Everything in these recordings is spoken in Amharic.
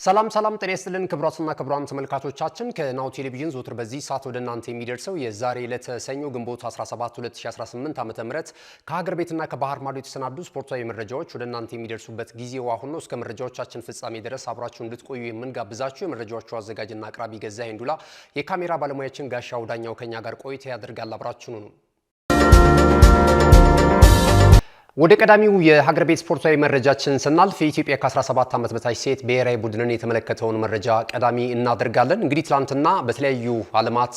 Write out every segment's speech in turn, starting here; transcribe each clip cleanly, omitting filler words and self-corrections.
ሰላም ጤና ይስጥልን ክቡራትና ክቡራን ተመልካቾቻችን ከናሁ ቴሌቪዥን ዘወትር በዚህ ሰዓት ወደ እናንተ የሚደርሰው የዛሬ ዕለት ሰኞ ግንቦት 17 2018 ዓ.ም ከሀገር ቤትና ከባህር ማዶ የተሰናዱ ስፖርታዊ መረጃዎች ወደ እናንተ የሚደርሱበት ጊዜው አሁን ነው። እስከ መረጃዎቻችን ፍጻሜ ድረስ አብራችሁ እንድትቆዩ የምንጋብዛችሁ የመረጃዎቹ አዘጋጅና አቅራቢ ገዛኸኝ ዱላ፣ የካሜራ ባለሙያችን ጋሻው ዳኛው ከኛ ጋር ቆይታ ያደርጋል። አብራችሁኑ ነው። ወደ ቀዳሚው የሀገር ቤት ስፖርታዊ መረጃችን ስናልፍ የኢትዮጵያ ከ17 ዓመት በታች ሴት ብሔራዊ ቡድንን የተመለከተውን መረጃ ቀዳሚ እናደርጋለን። እንግዲህ ትላንትና በተለያዩ ዓለማት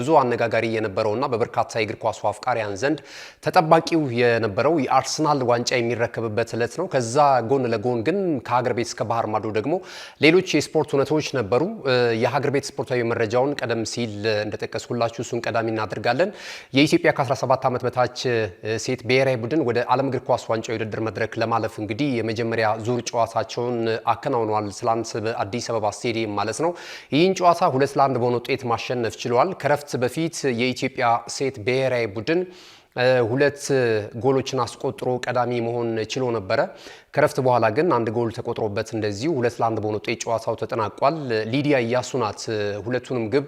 ብዙ አነጋጋሪ የነበረውና በበርካታ የእግር ኳስ አፍቃሪያን ዘንድ ተጠባቂው የነበረው የአርሰናል ዋንጫ የሚረከብበት ዕለት ነው። ከዛ ጎን ለጎን ግን ከሀገር ቤት እስከ ባህር ማዶ ደግሞ ሌሎች የስፖርት እውነቶች ነበሩ። የሀገር ቤት ስፖርታዊ መረጃውን ቀደም ሲል እንደጠቀስኩላችሁ እሱን ቀዳሚ እናደርጋለን። የኢትዮጵያ ከ17 ዓመት በታች ሴት ብሔራዊ ቡድን ወደ ዓለም ኳስ ዋንጫ የውድድር መድረክ ለማለፍ እንግዲህ የመጀመሪያ ዙር ጨዋታቸውን አከናውነዋል። ትላንት በአዲስ አበባ ስቴዲየም ማለት ነው። ይህን ጨዋታ 2-1 በሆነ ውጤት ማሸነፍ ችለዋል። ከረፍት በፊት የኢትዮጵያ ሴት ብሔራዊ ቡድን ሁለት ጎሎችን አስቆጥሮ ቀዳሚ መሆን ችሎ ነበረ። ከረፍት በኋላ ግን አንድ ጎል ተቆጥሮበት እንደዚሁ 2-1 በሆነ ውጤት ጨዋታው ተጠናቋል። ሊዲያ ኢያሱ ናት ሁለቱንም ግብ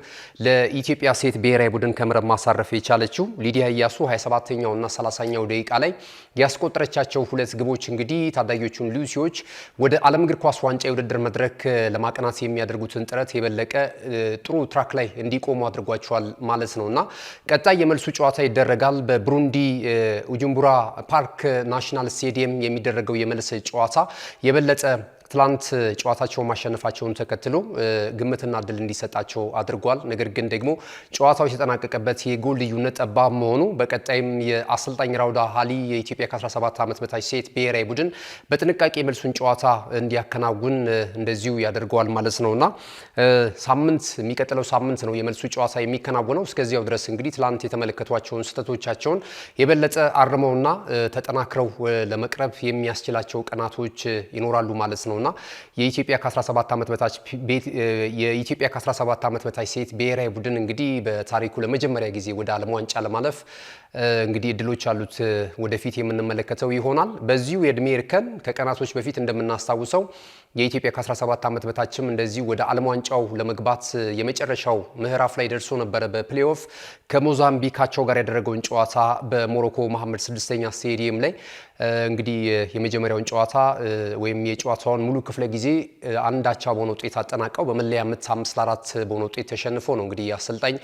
ለኢትዮጵያ ሴት ብሔራዊ ቡድን ከመረብ ማሳረፍ የቻለችው። ሊዲያ ኢያሱ 27ኛው እና 30ኛው ደቂቃ ላይ ያስቆጠረቻቸው ሁለት ግቦች እንግዲህ ታዳጊዎቹን ሉሲዎች ወደ ዓለም እግር ኳስ ዋንጫ የውድድር መድረክ ለማቀናት የሚያደርጉትን ጥረት የበለቀ ጥሩ ትራክ ላይ እንዲቆሙ አድርጓቸዋል ማለት ነውና ቀጣይ የመልሱ ጨዋታ ይደረጋል በብሩንዲ ኡጁምቡራ ፓርክ ናሽናል ስቴዲየም የሚደረገው የመልስ ጨዋታ የበለጠ ትላንት ጨዋታቸውን ማሸነፋቸውን ተከትሎ ግምትና እድል እንዲሰጣቸው አድርጓል። ነገር ግን ደግሞ ጨዋታው የተጠናቀቀበት የጎል ልዩነት ጠባብ መሆኑ በቀጣይም የአሰልጣኝ ራውዳ ሃሊ የኢትዮጵያ ከ17 ዓመት በታች ሴት ብሔራዊ ቡድን በጥንቃቄ መልሱን ጨዋታ እንዲያከናውን እንደዚሁ ያደርገዋል ማለት ነውና የሚቀጥለው ሳምንት ነው የመልሱ ጨዋታ የሚከናወነው። እስከዚያው ድረስ እንግዲህ ትላንት የተመለከቷቸውን ስህተቶቻቸውን የበለጠ አርመውና ተጠናክረው ለመቅረብ የሚያስችላቸው ቀናቶች ይኖራሉ ማለት ነው። የኢትዮጵያ ከ17 ዓመት በታች ሴት ብሔራዊ ቡድን እንግዲህ በታሪኩ ለመጀመሪያ ጊዜ ወደ ዓለም ዋንጫ ለማለፍ እንግዲህ እድሎች አሉት። ወደፊት የምንመለከተው ይሆናል። በዚሁ የእድሜ እርከን ከቀናቶች በፊት እንደምናስታውሰው የኢትዮጵያ ከ17 ዓመት በታችም እንደዚሁ ወደ ዓለም ዋንጫው ለመግባት የመጨረሻው ምዕራፍ ላይ ደርሶ ነበረ። በፕሌኦፍ ከሞዛምቢካቸው ጋር ያደረገውን ጨዋታ በሞሮኮ መሐመድ ስድስተኛ ስቴዲየም ላይ እንግዲህ የመጀመሪያውን ጨዋታ ወይም የጨዋታውን ሙሉ ክፍለ ጊዜ አንድ አቻ በሆነ ውጤት አጠናቀው በመለያ ምት 5-4 በሆነ ውጤት ተሸንፎ ነው እንግዲህ አሰልጣኝ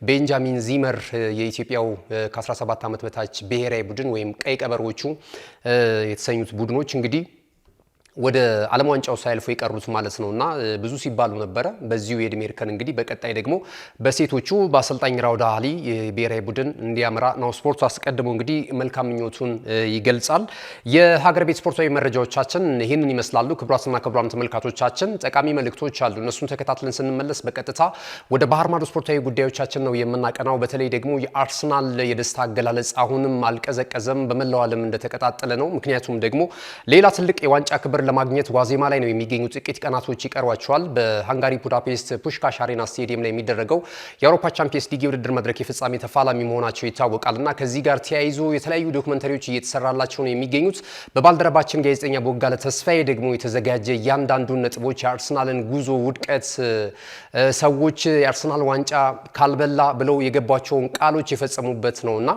ቤንጃሚን ዚመር የኢትዮጵያው ከ17 ዓመት በታች ብሔራዊ ቡድን ወይም ቀይ ቀበሮቹ የተሰኙት ቡድኖች እንግዲህ ወደ ዓለም ዋንጫው ሳይልፎ የቀሩት ማለት ነውና ብዙ ሲባሉ ነበረ። በዚሁ የእድሜ እርከን እንግዲህ በቀጣይ ደግሞ በሴቶቹ በአሰልጣኝ ራውዳ ሃሊ ብሔራዊ ቡድን እንዲያመራ ነው ስፖርቱ አስቀድሞ እንግዲህ መልካም ምኞቱን ይገልጻል። የሀገር ቤት ስፖርታዊ መረጃዎቻችን ይህንን ይመስላሉ። ክቡራትና ክቡራን ተመልካቾቻችን ጠቃሚ መልእክቶች አሉ። እነሱን ተከታትለን ስንመለስ በቀጥታ ወደ ባህር ማዶ ስፖርታዊ ጉዳዮቻችን ነው የምናቀናው። በተለይ ደግሞ የአርሰናል የደስታ አገላለጽ አሁንም አልቀዘቀዘም፣ በመላው ዓለም እንደተቀጣጠለ ነው። ምክንያቱም ደግሞ ሌላ ትልቅ የዋንጫ ክብር ለማግኘት ዋዜማ ላይ ነው የሚገኙ ጥቂት ቀናቶች ይቀርዋቸዋል። በሃንጋሪ ቡዳፔስት ፑሽካሽ አሬና ስቴዲየም ላይ የሚደረገው የአውሮፓ ቻምፒየንስ ሊግ የውድድር መድረክ የፍጻሜ ተፋላሚ መሆናቸው ይታወቃልና ከዚህ ጋር ተያይዞ የተለያዩ ዶክመንተሪዎች እየተሰራላቸው ነው የሚገኙት። በባልደረባችን ጋዜጠኛ ቦጋለ ተስፋዬ ደግሞ የተዘጋጀ እያንዳንዱን ነጥቦች የአርሰናልን ጉዞ ውድቀት፣ ሰዎች የአርሰናል ዋንጫ ካልበላ ብለው የገቧቸውን ቃሎች የፈጸሙበት ነውና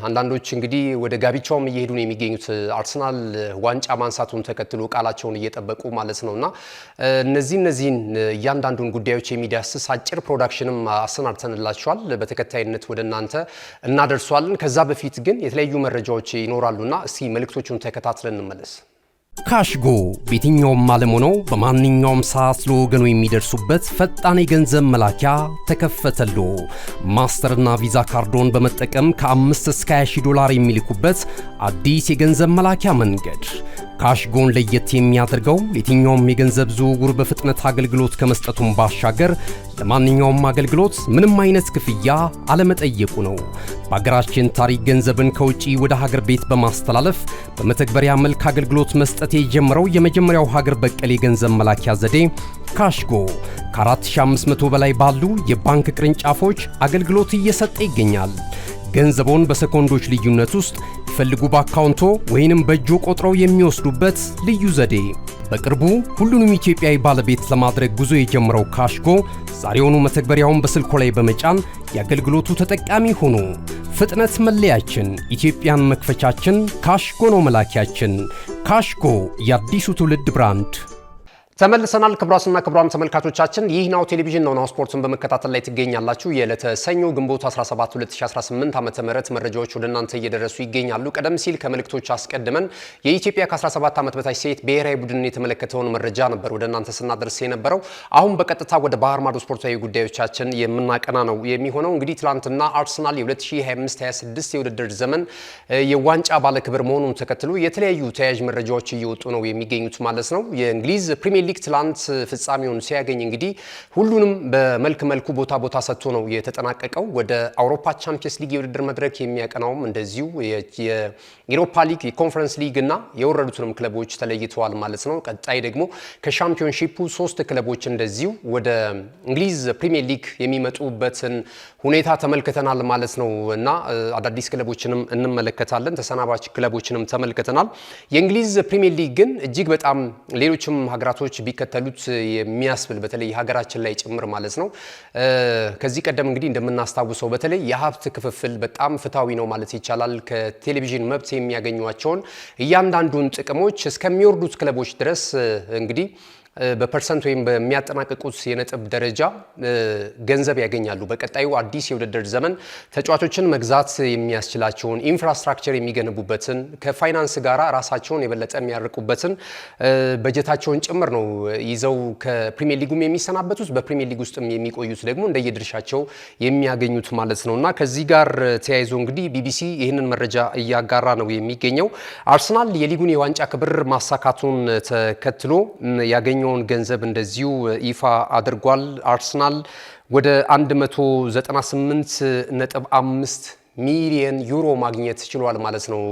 አንዳንዶች እንግዲህ ወደ ጋቢቻውም እየሄዱ ነው የሚገኙት አርሰናል ዋንጫ ማንሳቱን ተከትሎ ቃላቸውን እየጠበቁ ማለት ነውና እነዚህን እያንዳንዱን ጉዳዮች የሚዳስስ አጭር ፕሮዳክሽንም አሰናድተንላችኋል። በተከታይነት ወደ እናንተ እናደርሷለን። ከዛ በፊት ግን የተለያዩ መረጃዎች ይኖራሉና እስቲ መልእክቶቹን ተከታትለን እንመለስ። ካሽጎ በየትኛውም ዓለም ሆነው በማንኛውም ሰዓት ለወገኑ የሚደርሱበት ፈጣን የገንዘብ መላኪያ ተከፈተሎ። ማስተርና ቪዛ ካርዶን በመጠቀም ከ5 እስከ 20 ዶላር የሚልኩበት አዲስ የገንዘብ መላኪያ መንገድ። ካሽጎን ለየት የሚያደርገው የትኛውም የገንዘብ ዝውውር በፍጥነት አገልግሎት ከመስጠቱም ባሻገር ለማንኛውም አገልግሎት ምንም አይነት ክፍያ አለመጠየቁ ነው። በሀገራችን ታሪክ ገንዘብን ከውጪ ወደ ሀገር ቤት በማስተላለፍ በመተግበሪያ መልክ አገልግሎት መስጠት የጀመረው የመጀመሪያው ሀገር በቀል የገንዘብ መላኪያ ዘዴ ካሽጎ ከ4500 በላይ ባሉ የባንክ ቅርንጫፎች አገልግሎት እየሰጠ ይገኛል። ገንዘቦን በሰኮንዶች ልዩነት ውስጥ ይፈልጉ በአካውንቶ ወይንም በእጆ ቆጥረው የሚወስዱበት ልዩ ዘዴ። በቅርቡ ሁሉንም ኢትዮጵያዊ ባለቤት ለማድረግ ጉዞ የጀመረው ካሽጎ ዛሬውኑ መተግበሪያውን በስልኮ ላይ በመጫን የአገልግሎቱ ተጠቃሚ ሆኑ። ፍጥነት መለያችን፣ ኢትዮጵያን መክፈቻችን፣ ካሽጎ ነው መላኪያችን። ካሽጎ የአዲሱ ትውልድ ብራንድ። ተመልሰናል። ክቡራትና ክቡራን ተመልካቾቻችን ይህ ናሁ ቴሌቪዥን ነው። ናሁ ስፖርትን በመከታተል ላይ ትገኛላችሁ። የዕለተ ሰኞ ግንቦት 17 2018 ዓመተ ምህረት መረጃዎች ወደ እናንተ እየደረሱ ይገኛሉ። ቀደም ሲል ከመልእክቶች አስቀድመን የኢትዮጵያ ከ17 ዓመት በታች ሴት ብሔራዊ ቡድንን የተመለከተውን መረጃ ነበር ወደ እናንተ ስናደርስ የነበረው። አሁን በቀጥታ ወደ ባህር ማዶ ስፖርታዊ ጉዳዮቻችን የምናቀና ነው የሚሆነው። እንግዲህ ትላንትና አርሰናል የ2025-26 የውድድር ዘመን የዋንጫ ባለክብር መሆኑን ተከትሎ የተለያዩ ተያያዥ መረጃዎች እየወጡ ነው የሚገኙት ማለት ነው። የእንግሊዝ ፕሪሚየር ሊግ ትላንት ፍጻሜውን ሲያገኝ እንግዲህ ሁሉንም በመልኩ ቦታ ሰጥቶ ነው የተጠናቀቀው። ወደ አውሮፓ ቻምፒየንስ ሊግ የውድድር መድረክ የሚያቀናውም እንደዚሁ የዩሮፓ ሊግ፣ የኮንፈረንስ ሊግ እና የወረዱትንም ክለቦች ተለይተዋል ማለት ነው። ቀጣይ ደግሞ ከሻምፒዮንሺፑ 3 ክለቦች እንደዚሁ ወደ እንግሊዝ ፕሪሚየር ሊግ የሚመጡበትን ሁኔታ ተመልክተናል ማለት ነው እና አዳዲስ ክለቦችንም እንመለከታለን፣ ተሰናባች ክለቦችንም ተመልክተናል። የእንግሊዝ ፕሪሚየር ሊግ ግን እጅግ በጣም ሌሎችም ሀገራቶች ቢከተሉት የሚያስብል በተለይ ሀገራችን ላይ ጭምር ማለት ነው። ከዚህ ቀደም እንግዲህ እንደምናስታውሰው በተለይ የሀብት ክፍፍል በጣም ፍትሃዊ ነው ማለት ይቻላል። ከቴሌቪዥን መብት የሚያገኟቸውን እያንዳንዱን ጥቅሞች እስከሚወርዱት ክለቦች ድረስ እንግዲህ በፐርሰንት ወይም በሚያጠናቅቁት የነጥብ ደረጃ ገንዘብ ያገኛሉ። በቀጣዩ አዲስ የውድድር ዘመን ተጫዋቾችን መግዛት የሚያስችላቸውን ኢንፍራስትራክቸር የሚገነቡበትን ከፋይናንስ ጋራ ራሳቸውን የበለጠ የሚያርቁበትን በጀታቸውን ጭምር ነው ይዘው ከፕሪሚየር ሊጉም የሚሰናበቱት በፕሪሚየር ሊግ ውስጥም የሚቆዩት ደግሞ እንደየድርሻቸው የሚያገኙት ማለት ነውና ከዚህ ጋር ተያይዞ እንግዲህ ቢቢሲ ይህንን መረጃ እያጋራ ነው የሚገኘው። አርሰናል የሊጉን የዋንጫ ክብር ማሳካቱን ተከትሎ ያገኘ ገንዘብ እንደዚሁ ይፋ አድርጓል። አርሰናል ወደ 198.5 ሚሊየን ዩሮ ማግኘት ችሏል ማለት ነው።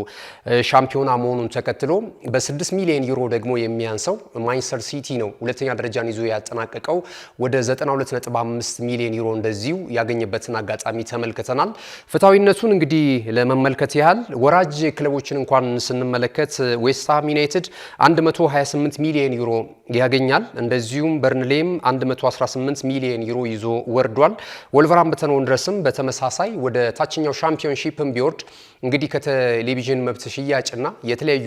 ሻምፒዮና መሆኑን ተከትሎ በ6 ሚሊዮን ዩሮ ደግሞ የሚያንሰው ማንቸስተር ሲቲ ነው ሁለተኛ ደረጃን ይዞ ያጠናቀቀው ወደ 92.5 ሚሊዮን ዩሮ እንደዚሁ ያገኘበትን አጋጣሚ ተመልክተናል። ፍትሃዊነቱን እንግዲህ ለመመልከት ያህል ወራጅ ክለቦችን እንኳን ስንመለከት ዌስትሃም ዩናይትድ 128 ሚሊዮን ዩሮ ያገኛል። እንደዚሁም በርንሌም 118 ሚሊዮን ዩሮ ይዞ ወርዷል። ወልቨርሃምፕተን ወንደረስም በተመሳሳይ ወደ ታችኛው ሻምፒዮንሺፕም ቢወርድ እንግዲህ ከቴሌቪዥን መብት ሽያጭና የተለያዩ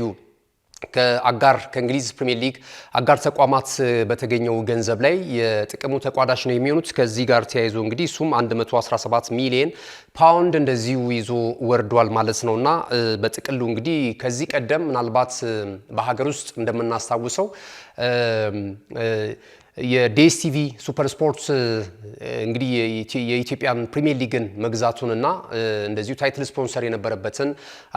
ከእንግሊዝ ፕሪሚየር ሊግ አጋር ተቋማት በተገኘው ገንዘብ ላይ የጥቅሙ ተቋዳሽ ነው የሚሆኑት። ከዚህ ጋር ተያይዞ እንግዲህ እሱም 117 ሚሊዮን ፓውንድ እንደዚሁ ይዞ ወርዷል ማለት ነውና በጥቅሉ እንግዲህ ከዚህ ቀደም ምናልባት በሀገር ውስጥ እንደምናስታውሰው የዲኤስቲቪ ሱፐር ስፖርት እንግዲህ የኢትዮጵያን ፕሪሚየር ሊግን መግዛቱንና እንደዚሁ ታይትል ስፖንሰር የነበረበትን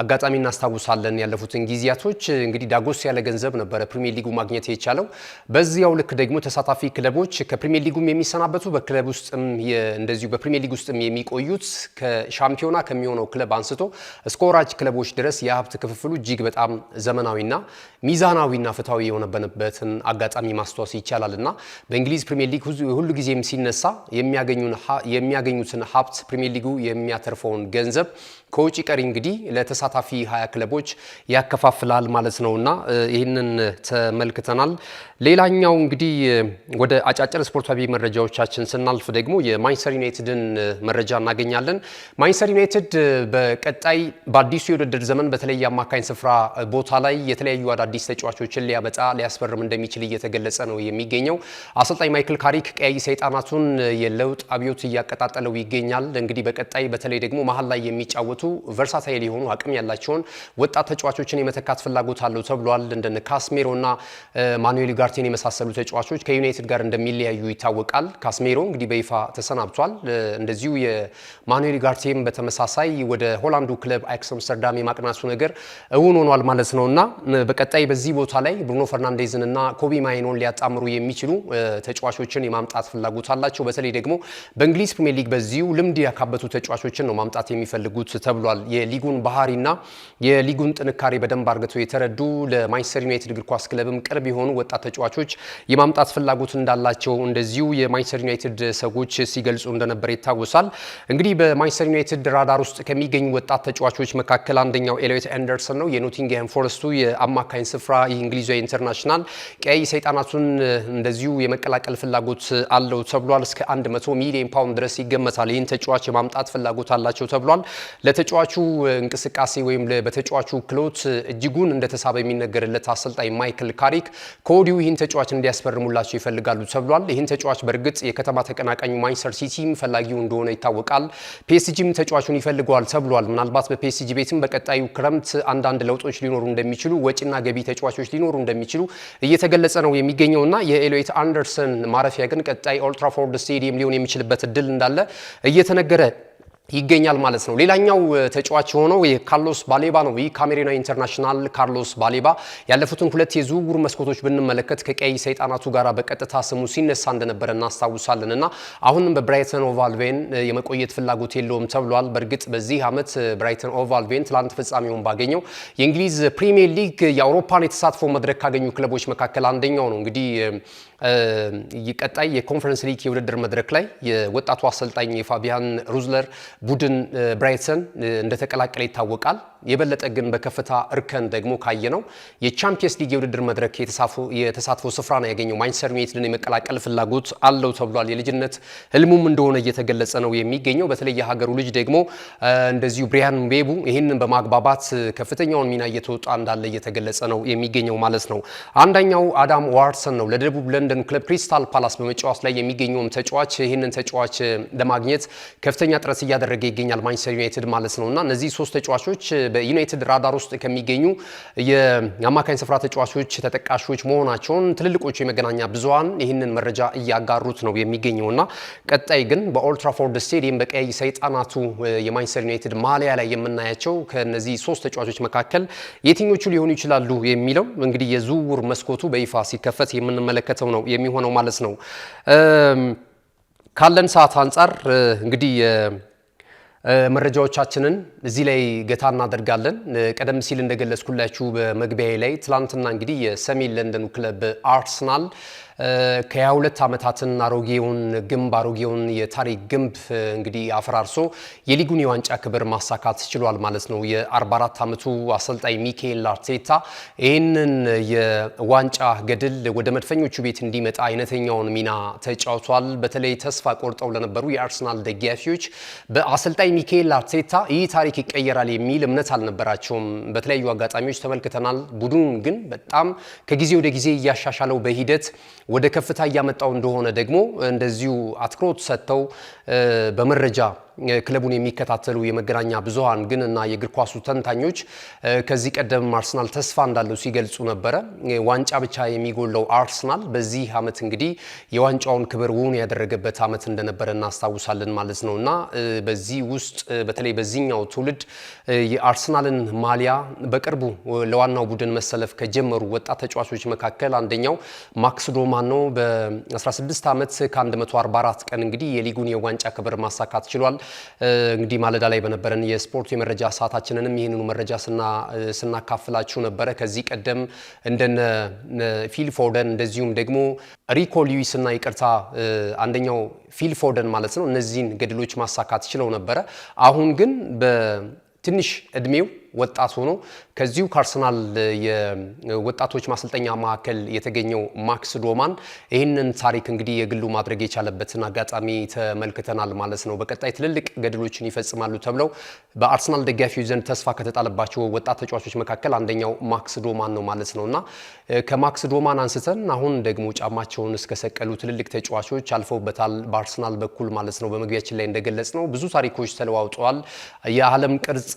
አጋጣሚ እናስታውሳለን። ያለፉትን ጊዜያቶች እንግዲህ ዳጎስ ያለ ገንዘብ ነበረ ፕሪሚየር ሊጉ ማግኘት የቻለው። በዚያው ልክ ደግሞ ተሳታፊ ክለቦች ከፕሪሚየር ሊጉም የሚሰናበቱ በክለብ ውስጥም እንደዚሁ በፕሪሚየር ሊግ ውስጥም የሚቆዩት ከሻምፒዮና ከሚሆነው ክለብ አንስቶ እስከ ወራጅ ክለቦች ድረስ የሀብት ክፍፍሉ እጅግ በጣም ዘመናዊና ሚዛናዊና ፍትሃዊ የሆነበትን አጋጣሚ ማስተዋወስ ይቻላልና በእንግሊዝ ፕሪሚየር ሊግ ሁሉ ጊዜም ሲነሳ የሚያገኙትን ሀብት ፕሪሚየር ሊጉ የሚያተርፈውን ገንዘብ ከውጪ ቀሪ እንግዲህ ለተሳታፊ 20 ክለቦች ያከፋፍላል ማለት ነውና ይህንን ተመልክተናል። ሌላኛው እንግዲህ ወደ አጫጭር ስፖርታዊ መረጃዎቻችን ስናልፍ ደግሞ የማንቸስተር ዩናይትድን መረጃ እናገኛለን። ማንቸስተር ዩናይትድ በቀጣይ በአዲሱ የውድድር ዘመን በተለይ አማካኝ ስፍራ ቦታ ላይ የተለያዩ አዳዲስ ተጫዋቾችን ሊያስፈርም እንደሚችል እየተገለጸ ነው የሚገኘው። አሰልጣኝ ማይክል ካሪክ ቀያይ ሰይጣናቱን የለውጥ አብዮት እያቀጣጠለው ይገኛል። እንግዲህ በቀጣይ በተለይ ደግሞ መሀል ላይ የሚጫወቱ ቨርሳታይል የሆኑ አቅም ያላቸውን ወጣት ተጫዋቾችን የመተካት ፍላጎት አለው ተብሏል። እንደነ ካስሜሮና ማኑኤል ጋርቴን የመሳሰሉ ተጫዋቾች ከዩናይትድ ጋር እንደሚለያዩ ይታወቃል። ካስሜሮ እንግዲህ በይፋ ተሰናብቷል። እንደዚሁ የማኑኤል ጋርቴን በተመሳሳይ ወደ ሆላንዱ ክለብ አያክስ አምስተርዳም የማቅናቱ ነገር እውን ሆኗል ማለት ነውና በቀጣይ በዚህ ቦታ ላይ ብሩኖ ፈርናንዴዝን እና ኮቢ ማይኖን ሊያጣምሩ የሚችሉ ተጫዋቾችን የማምጣት ፍላጎት አላቸው። በተለይ ደግሞ በእንግሊዝ ፕሪሚየር ሊግ በዚሁ ልምድ ያካበቱ ተጫዋቾችን ነው ማምጣት የሚፈልጉት ተብሏል። የሊጉን ባህሪና የሊጉን ጥንካሬ በደንብ አርግተው የተረዱ ለማንቸስተር ዩናይትድ እግር ኳስ ክለብም ቅርብ የሆኑ ወጣት ተጫዋቾች የማምጣት ፍላጎት እንዳላቸው እንደዚሁ የማንቸስተር ዩናይትድ ሰዎች ሲገልጹ እንደነበር ይታወሳል። እንግዲህ በማንቸስተር በማንቸስተር ዩናይትድ ራዳር ውስጥ ከሚገኙ ወጣት ተጫዋቾች መካከል አንደኛው ኤሊዮት አንደርሰን ነው። የኖቲንግሃም ፎረስቱ የአማካኝ ስፍራ የእንግሊዛዊ ኢንተርናሽናል ቀይ ሰይጣናቱን እንደዚሁ የመቀላቀል ፍላጎት አለው ተብሏል። እስከ 100 ሚሊዮን ፓውንድ ድረስ ይገመታል። ይህን ተጫዋች የማምጣት ፍላጎት አላቸው ተብሏል። ለተጫዋቹ እንቅስቃሴ ወይም በተጫዋቹ ክሎት እጅጉን እንደተሳበ የሚነገርለት አሰልጣኝ ማይክል ካሪክ ከወዲሁ ይህን ተጫዋች እንዲያስፈርሙላቸው ይፈልጋሉ ተብሏል። ይህን ተጫዋች በእርግጥ የከተማ ተቀናቃኙ ማንቸስተር ሲቲም ፈላጊው እንደሆነ ይታወቃል። ፒኤስጂም ተጫዋቹን ይፈልገዋል ተብሏል። ምናልባት በፒኤስጂ ቤትም በቀጣዩ ክረምት አንዳንድ ለውጦች ሊኖሩ እንደሚችሉ ወጪና ገቢ ተጫዋቾች ሊኖሩ እንደሚችሉ እየተገለጸ ነው የሚገኘውና የኤሊዮት አንደርሰን ማረፊያ ግን ቀጣይ ኦልድ ትራፎርድ ስቴዲየም ሊሆን የሚችልበት እድል እንዳለ እየተነገረ ይገኛል ማለት ነው። ሌላኛው ተጫዋች የሆነው የካርሎስ ባሌባ ነው። ይህ ካሜሩናዊ ኢንተርናሽናል ካርሎስ ባሌባ ያለፉትን ሁለት የዝውውር መስኮቶች ብንመለከት ከቀይ ሰይጣናቱ ጋር በቀጥታ ስሙ ሲነሳ እንደነበረ እናስታውሳለን እና አሁንም በብራይተን ኦቭ አልቢዮን የመቆየት ፍላጎት የለውም ተብሏል። በእርግጥ በዚህ ዓመት ብራይተን ኦቭ አልቢዮን ትላንት ፍጻሜውን ባገኘው የእንግሊዝ ፕሪሚየር ሊግ የአውሮፓን የተሳትፎ መድረክ ካገኙ ክለቦች መካከል አንደኛው ነው። እንግዲህ ቀጣይ የኮንፈረንስ ሊግ የውድድር መድረክ ላይ የወጣቱ አሰልጣኝ የፋቢያን ሩዝለር ቡድን ብራይተን እንደተቀላቀለ ይታወቃል። የበለጠ ግን በከፍታ እርከን ደግሞ ካየነው የቻምፒየንስ ሊግ የውድድር መድረክ የተሳትፎ ስፍራ ነው ያገኘው። ማንቸስተር ዩናይትድን የመቀላቀል ፍላጎት አለው ተብሏል። የልጅነት ህልሙም እንደሆነ እየተገለጸ ነው የሚገኘው። በተለይ የሀገሩ ልጅ ደግሞ እንደዚሁ ብሪያን ምቤሞ ይህንን በማግባባት ከፍተኛውን ሚና እየተወጣ እንዳለ እየተገለጸ ነው የሚገኘው ማለት ነው። አንደኛው አዳም ዋርሰን ነው። ለደቡብ ለንደን ክለብ ክሪስታል ፓላስ በመጫወት ላይ የሚገኘውም ተጫዋች ይህንን ተጫዋች ለማግኘት ከፍተኛ ጥረት እያደረገ ይገኛል ማንቸስተር ዩናይትድ ማለት ነውና እነዚህ ሶስት ተጫዋቾች በዩናይትድ ራዳር ውስጥ ከሚገኙ የአማካኝ ስፍራ ተጫዋቾች ተጠቃሾች መሆናቸውን ትልልቆቹ የመገናኛ ብዙሃን ይህንን መረጃ እያጋሩት ነው የሚገኘውና ቀጣይ ግን በኦልድ ትራፎርድ ስቴዲየም በቀይ ሰይጣናቱ የማንቸስተር ዩናይትድ ማሊያ ላይ የምናያቸው ከነዚህ ሶስት ተጫዋቾች መካከል የትኞቹ ሊሆኑ ይችላሉ የሚለው እንግዲህ የዝውውር መስኮቱ በይፋ ሲከፈት የምንመለከተው ነው የሚሆነው ማለት ነው። ካለን ሰዓት አንጻር እንግዲህ መረጃዎቻችንን እዚህ ላይ ገታ እናደርጋለን። ቀደም ሲል እንደገለጽኩላችሁ በመግቢያ ላይ ትላንትና እንግዲህ የሰሜን ለንደኑ ክለብ አርሰናል ከ22 ዓመታትን አሮጌውን የታሪክ ግንብ እንግዲህ አፈራርሶ የሊጉን የዋንጫ ክብር ማሳካት ችሏል ማለት ነው። የ44 ዓመቱ አሰልጣኝ ሚኬል አርቴታ ይህንን የዋንጫ ገድል ወደ መድፈኞቹ ቤት እንዲመጣ አይነተኛውን ሚና ተጫውቷል። በተለይ ተስፋ ቆርጠው ለነበሩ የአርሰናል ደጋፊዎች በአሰልጣኝ ሚኬል አርቴታ ይህ ታሪክ ይቀየራል የሚል እምነት አልነበራቸውም። በተለያዩ አጋጣሚዎች ተመልክተናል። ቡድኑን ግን በጣም ከጊዜ ወደ ጊዜ እያሻሻለው በሂደት ወደ ከፍታ እያመጣው እንደሆነ ደግሞ እንደዚሁ አትኩሮት ሰጥተው በመረጃ ክለቡን የሚከታተሉ የመገናኛ ብዙሃን ግን እና የእግር ኳሱ ተንታኞች ከዚህ ቀደም አርሰናል ተስፋ እንዳለው ሲገልጹ ነበረ። ዋንጫ ብቻ የሚጎለው አርሰናል በዚህ ዓመት እንግዲህ የዋንጫውን ክብር እውን ያደረገበት ዓመት እንደነበረ እናስታውሳለን ማለት ነው እና በዚህ ውስጥ በተለይ በዚህኛው ትውልድ የአርሰናልን ማሊያ በቅርቡ ለዋናው ቡድን መሰለፍ ከጀመሩ ወጣት ተጫዋቾች መካከል አንደኛው ማክስ ዶማን ነው። በ16 ዓመት ከ144 ቀን እንግዲህ የሊጉን የዋንጫ ክብር ማሳካት ችሏል። እንግዲህ ማለዳ ላይ በነበረን የስፖርት የመረጃ ሰዓታችንንም ይህንኑ መረጃ ስናካፍላችሁ ነበረ። ከዚህ ቀደም እንደነ ፊል ፎደን እንደዚሁም ደግሞ ሪኮ ሉዊስ እና ይቅርታ አንደኛው ፊል ፎደን ማለት ነው እነዚህን ገድሎች ማሳካት ችለው ነበረ። አሁን ግን በትንሽ እድሜው ወጣት ሆኖ ከዚሁ ከአርሰናል የወጣቶች ማሰልጠኛ ማዕከል የተገኘው ማክስ ዶማን ይህንን ታሪክ እንግዲህ የግሉ ማድረግ የቻለበትን አጋጣሚ ተመልክተናል ማለት ነው። በቀጣይ ትልልቅ ገድሎችን ይፈጽማሉ ተብለው በአርሰናል ደጋፊዎች ዘንድ ተስፋ ከተጣለባቸው ወጣት ተጫዋቾች መካከል አንደኛው ማክስ ዶማን ነው ማለት ነው እና ከማክስ ዶማን አንስተን አሁን ደግሞ ጫማቸውን እስከሰቀሉ ትልልቅ ተጫዋቾች አልፈውበታል በአርሰናል በኩል ማለት ነው። በመግቢያችን ላይ እንደገለጽ ነው ብዙ ታሪኮች ተለዋውጠዋል። የዓለም ቅርጽ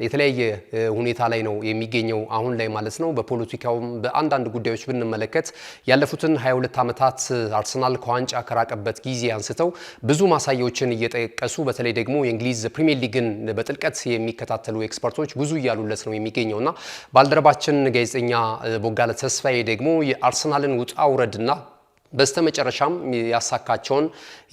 የተለያየ ሁኔታ ላይ ነው የሚገኘው አሁን ላይ ማለት ነው። በፖለቲካውም በአንዳንድ ጉዳዮች ብንመለከት ያለፉትን 22 ዓመታት አርሰናል ከዋንጫ ከራቀበት ጊዜ አንስተው ብዙ ማሳያዎችን እየጠቀሱ በተለይ ደግሞ የእንግሊዝ ፕሪሚየር ሊግን በጥልቀት የሚከታተሉ ኤክስፐርቶች ብዙ እያሉለት ነው የሚገኘውና ባልደረባችን ጋዜጠኛ ቦጋለ ተስፋዬ ደግሞ የአርሰናልን ውጣ ውረድና በስተመጨረሻም ያሳካቸውን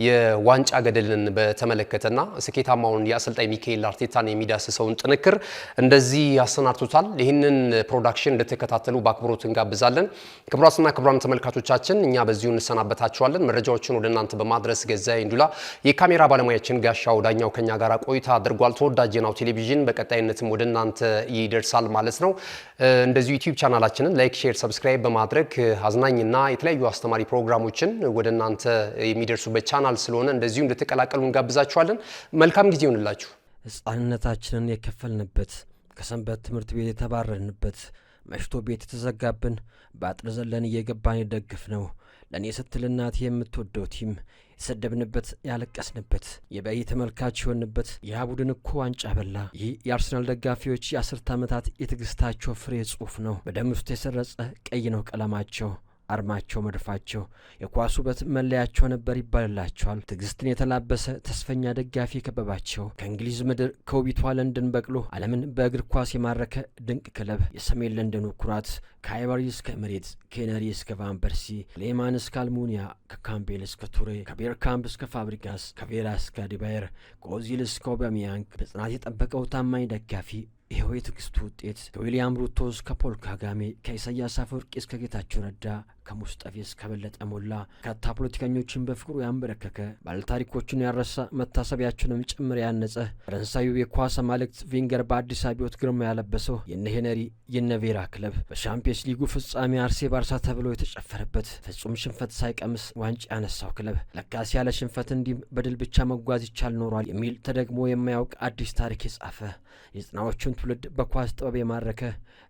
የዋንጫ ገደልን በተመለከተና ስኬታማውን የአሰልጣኝ ሚካኤል አርቴታን የሚዳስሰውን ጥንክር እንደዚህ ያሰናድቱታል። ይህንን ፕሮዳክሽን እንድትከታተሉ በአክብሮት እንጋብዛለን። ክቡራትና ክቡራን ተመልካቾቻችን እኛ በዚሁ እንሰናበታችኋለን። መረጃዎችን ወደ እናንተ በማድረስ ገዛይ እንዱላ፣ የካሜራ ባለሙያችን ጋሻው ዳኛው ከኛ ጋር ቆይታ አድርጓል። ተወዳጅ ናሁ ቴሌቪዥን በቀጣይነትም ወደ እናንተ ይደርሳል ማለት ነው። እንደዚሁ ዩቲዩብ ቻናላችንን ላይክ፣ ሼር፣ ሰብስክራይብ በማድረግ አዝናኝና የተለያዩ አስተማሪ ፕሮግራሞችን ወደ እናንተ የሚደርሱበት ቻናል ስለሆነ እንደዚሁ እንድትቀላቀሉ እንጋብዛችኋለን። መልካም ጊዜ ይሁንላችሁ። ሕፃንነታችንን የከፈልንበት፣ ከሰንበት ትምህርት ቤት የተባረርንበት፣ መሽቶ ቤት የተዘጋብን፣ በአጥር ዘለን እየገባን የደግፍ ነው ለእኔ ስትል እናት የምትወደው ቲም የተሰደብንበት፣ ያለቀስንበት፣ የበይ ተመልካች የሆንበት ያ ቡድን እኮ ዋንጫ በላ። ይህ የአርሰናል ደጋፊዎች የ10 ዓመታት የትዕግስታቸው ፍሬ ጽሑፍ ነው። በደም ውስጥ የሰረጸ ቀይ ነው ቀለማቸው፣ አርማቸው፣ መድፋቸው፣ የኳስ ውበት መለያቸው ነበር ይባልላቸዋል። ትዕግስትን የተላበሰ ተስፈኛ ደጋፊ የከበባቸው ከእንግሊዝ ምድር ከውቢቷ ለንደን በቅሎ ዓለምን በእግር ኳስ የማረከ ድንቅ ክለብ የሰሜን ለንደኑ ኩራት ከአይቨሪ እስከ ኤሚሬትስ፣ ከሄነሪ እስከ ቫን ፐርሲ፣ ከሌማን እስከ አልሙኒያ፣ ከካምቤል እስከ ቱሬ፣ ከቤርካምፕ እስከ ፋብሪጋስ፣ ከቬራ እስከ ዲባየር፣ ከኦዚል እስከ ኦባሚያንግ በጽናት የጠበቀው ታማኝ ደጋፊ ይኸው የትዕግስቱ ውጤት ከዊሊያም ሩቶ እስከ ፖል ካጋሜ፣ ከኢሳያስ አፈወርቂ እስከ ጌታቸው ረዳ፣ ከሙስጠፌ እስከ በለጠ ሞላ በርካታ ፖለቲከኞችን በፍቅሩ ያንበረከከ ባለታሪኮቹን ያረሳ መታሰቢያቸውንም ጭምር ያነጸ ፈረንሳዩ የኳስ አማልክት ቬንገር በአዲስ አብዮት ግርማ ያለበሰው የነ ሄነሪ የነ ቬራ ክለብ በሻምፒየንስ ሊጉ ፍጻሜ አርሴ ባርሳ ተብሎ የተጨፈረበት ፍጹም ሽንፈት ሳይቀምስ ዋንጫ ያነሳው ክለብ ለካስ ያለ ሽንፈት እንዲህም በድል ብቻ መጓዝ ይቻል ኖሯል የሚል ተደግሞ የማያውቅ አዲስ ታሪክ የጻፈ የዘጠናዎቹን ትውልድ በኳስ ጥበብ የማረከ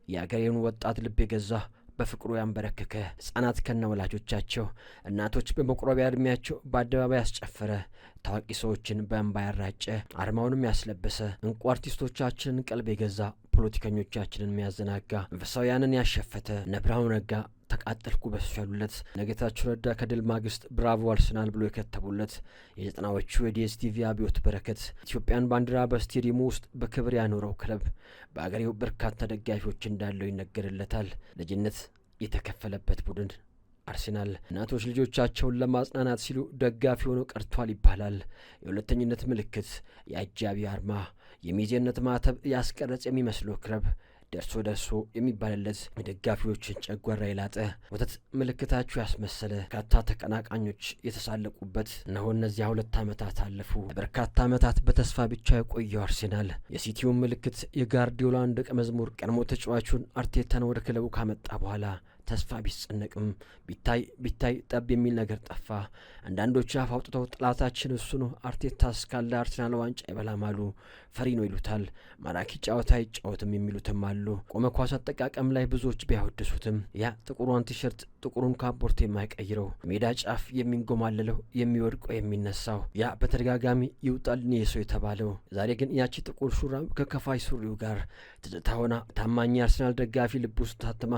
የአገሬውን ወጣት ልብ የገዛ በፍቅሩ ያንበረከከ ሕፃናት ከነ ወላጆቻቸው እናቶች በመቁረቢያ ዕድሜያቸው በአደባባይ ያስጨፈረ ታዋቂ ሰዎችን በእንባ ያራጨ አርማውንም ያስለበሰ እንቁ አርቲስቶቻችንን ቀልብ የገዛ ፖለቲከኞቻችንን የሚያዘናጋ መንፈሳውያንን ያሸፈተ እነ ብርሃኑ ነጋ ተቃጠልኩ በሱ ያሉለት ጌታቸው ረዳ ከድል ማግስት ብራቮ አርሰናል ብሎ የከተቡለት የዘጠናዎቹ የዲኤስቲቪ አብዮት በረከት ኢትዮጵያን ባንዲራ በስቴዲየሙ ውስጥ በክብር ያኖረው ክለብ በአገሬው በርካታ ደጋፊዎች እንዳለው ይነገርለታል። ልጅነት የተከፈለበት ቡድን አርሰናል እናቶች ልጆቻቸውን ለማጽናናት ሲሉ ደጋፊ ሆነው ቀርቷል ይባላል። የሁለተኝነት ምልክት፣ የአጃቢ አርማ፣ የሚዜነት ማተብ ያስቀረጽ የሚመስለው ክለብ ደርሶ የሚባልለት የደጋፊዎችን ጨጓራ የላጠ ወተት ምልክታቸው ያስመሰለ በርካታ ተቀናቃኞች የተሳለቁበት እነሆ እነዚያ 2 ዓመታት አለፉ። በርካታ ዓመታት በተስፋ ብቻ የቆየው አርሰናል የሲቲውን ምልክት የጋርዲዮላን ደቀ መዝሙር ቀድሞ ተጫዋቹን አርቴታን ወደ ክለቡ ካመጣ በኋላ ተስፋ ቢጸነቅም ቢታይ ጠብ የሚል ነገር ጠፋ። አንዳንዶች አፍ አውጥተው ጥላታችን እሱ ነው፣ አርቴታ እስካለ አርሰናል ዋንጫ አይበላም አሉ። ፈሪ ነው ይሉታል። ማራኪ ጨዋታ አይጫወትም የሚሉትም አሉ። ቆመ ኳስ አጠቃቀም ላይ ብዙዎች ቢያወድሱትም ያ ጥቁሯን ቲሸርት ጥቁሩን ካፖርት የማይቀይረው ሜዳ ጫፍ የሚንጎማለለው የሚወድቀው የሚነሳው ያ በተደጋጋሚ ይውጣልን የሰው የተባለው ዛሬ ግን ያቺ ጥቁር ሹራብ ከከፋይ ሱሪው ጋር ትዝታ ሆና ታማኝ አርሰናል ደጋፊ ልብ ውስጥ ታትማ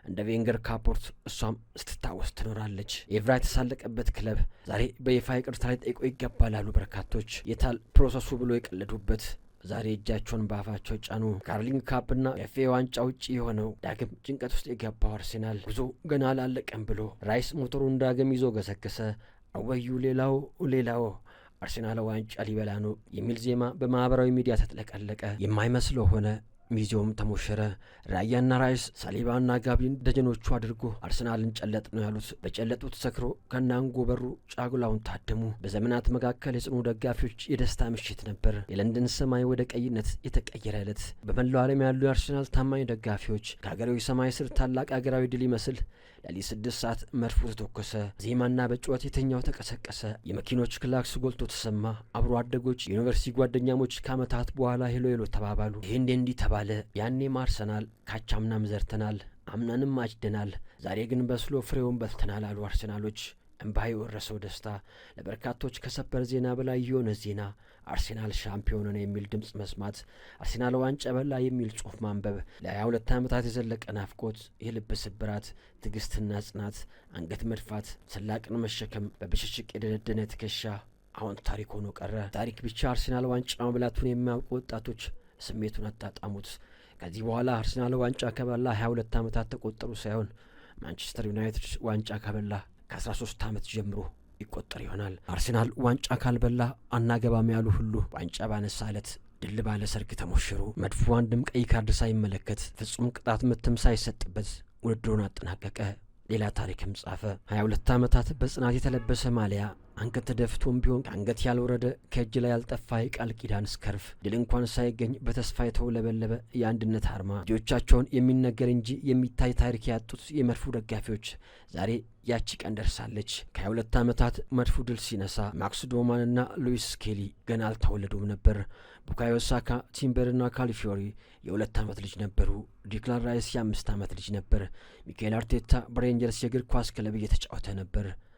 እንደ ቬንገር ካፖርት እሷም ስትታወስ ትኖራለች። ኤቭራ የተሳለቀበት ክለብ ዛሬ በይፋ ይቅርታ ላይ ጠይቆ ይገባል አሉ በርካቶች። የታል ፕሮሰሱ ብሎ የቀለዱበት ዛሬ እጃቸውን በአፋቸው ጫኑ። ካርሊንግ ካፕና ኤፍኤ ዋንጫ ውጪ የሆነው ዳግም ጭንቀት ውስጥ የገባው አርሰናል ጉዞ ገና አላለቀም ብሎ ራይስ ሞተሩን ዳግም ይዞ ገሰገሰ። አወዩ ሌላው አርሰናል ዋንጫ ሊበላ ነው የሚል ዜማ በማህበራዊ ሚዲያ ተጥለቀለቀ። የማይመስለው ሆነ። ሚዚዮም ተሞሸረ። ራያና ራይስ ሳሊባና ጋቢን ደጀኖቹ አድርጎ አርሰናልን ጨለጥ ነው ያሉት። በጨለጡት ሰክሮ ከናንጎ በሩ ጫጉላውን ታደሙ። በዘመናት መካከል የጽኑ ደጋፊዎች የደስታ ምሽት ነበር። የለንደን ሰማይ ወደ ቀይነት የተቀየረ ዕለት። በመላው ዓለም ያሉ የአርሰናል ታማኝ ደጋፊዎች ከሀገራዊ ሰማይ ስር ታላቅ ሀገራዊ ድል ይመስል ለሊት 6 ሰዓት መድፉ ተተኮሰ። ዜማና በጩኸት የተኛው ተቀሰቀሰ። የመኪኖች ክላክስ ጎልቶ ተሰማ። አብሮ አደጎች የዩኒቨርሲቲ ጓደኛሞች ከዓመታት በኋላ ሄሎ ተባባሉ። ይህ እንዲህ ተባለ። ያኔም አርሰናል ካቻምናም ዘርተናል፣ አምናንም አጭደናል፣ ዛሬ ግን በስሎ ፍሬውን በልተናል አሉ አርሰናሎች። እንባ የወረሰው ደስታ ለበርካቶች ከሰበር ዜና በላይ የሆነ ዜና አርሰናል ሻምፒዮን ነው የሚል ድምጽ መስማት፣ አርሰናል ዋንጫ በላ የሚል ጽሑፍ ማንበብ፣ ለ22 ዓመታት የዘለቀ ናፍቆት፣ የልብ ስብራት፣ ትዕግስትና ጽናት፣ አንገት መድፋት፣ ስላቅን መሸከም፣ በብሽሽቅ የደነደነ ትከሻ አሁን ታሪክ ሆኖ ቀረ። ታሪክ ብቻ አርሰናል ዋንጫ መብላቱን የሚያውቁ ወጣቶች ስሜቱን አጣጣሙት። ከዚህ በኋላ አርሰናል ዋንጫ ከበላ 22 ዓመታት ተቆጠሩ ሳይሆን ማንቸስተር ዩናይትድ ዋንጫ ከበላ ከ13 ዓመት ጀምሮ ይቆጠር ይሆናል። አርሴናል ዋንጫ ካልበላ አናገባም ያሉ ሁሉ ዋንጫ ባነሳ ዕለት ድል ባለ ሰርግ ተሞሸሩ። መድፉ አንድም ቀይ ካርድ ሳይመለከት ፍጹም ቅጣት ምትም ሳይሰጥበት ውድድሩን አጠናቀቀ። ሌላ ታሪክም ጻፈ። 22 ዓመታት በጽናት የተለበሰ ማሊያ አንገት ተደፍቶም ቢሆን ከአንገት ያልወረደ ከእጅ ላይ ያልጠፋ የቃል ኪዳን ስከርፍ ድል እንኳን ሳይገኝ በተስፋ የተውለበለበ የአንድነት አርማ ልጆቻቸውን የሚነገር እንጂ የሚታይ ታሪክ ያጡት የመድፉ ደጋፊዎች ዛሬ ያቺ ቀን ደርሳለች። ከ22 ዓመታት መድፉ ድል ሲነሳ ማክስ ዶማንና ሉዊስ ስኬሊ ገና አልተወለዱም ነበር። ቡካዮ ሳካ፣ ቲምበርና ካሊፊዮሪ የ2 ዓመት ልጅ ነበሩ። ዲክላን ራይስ የ5 ዓመት ልጅ ነበር። ሚካኤል አርቴታ በሬንጀርስ የእግር ኳስ ክለብ እየተጫወተ ነበር።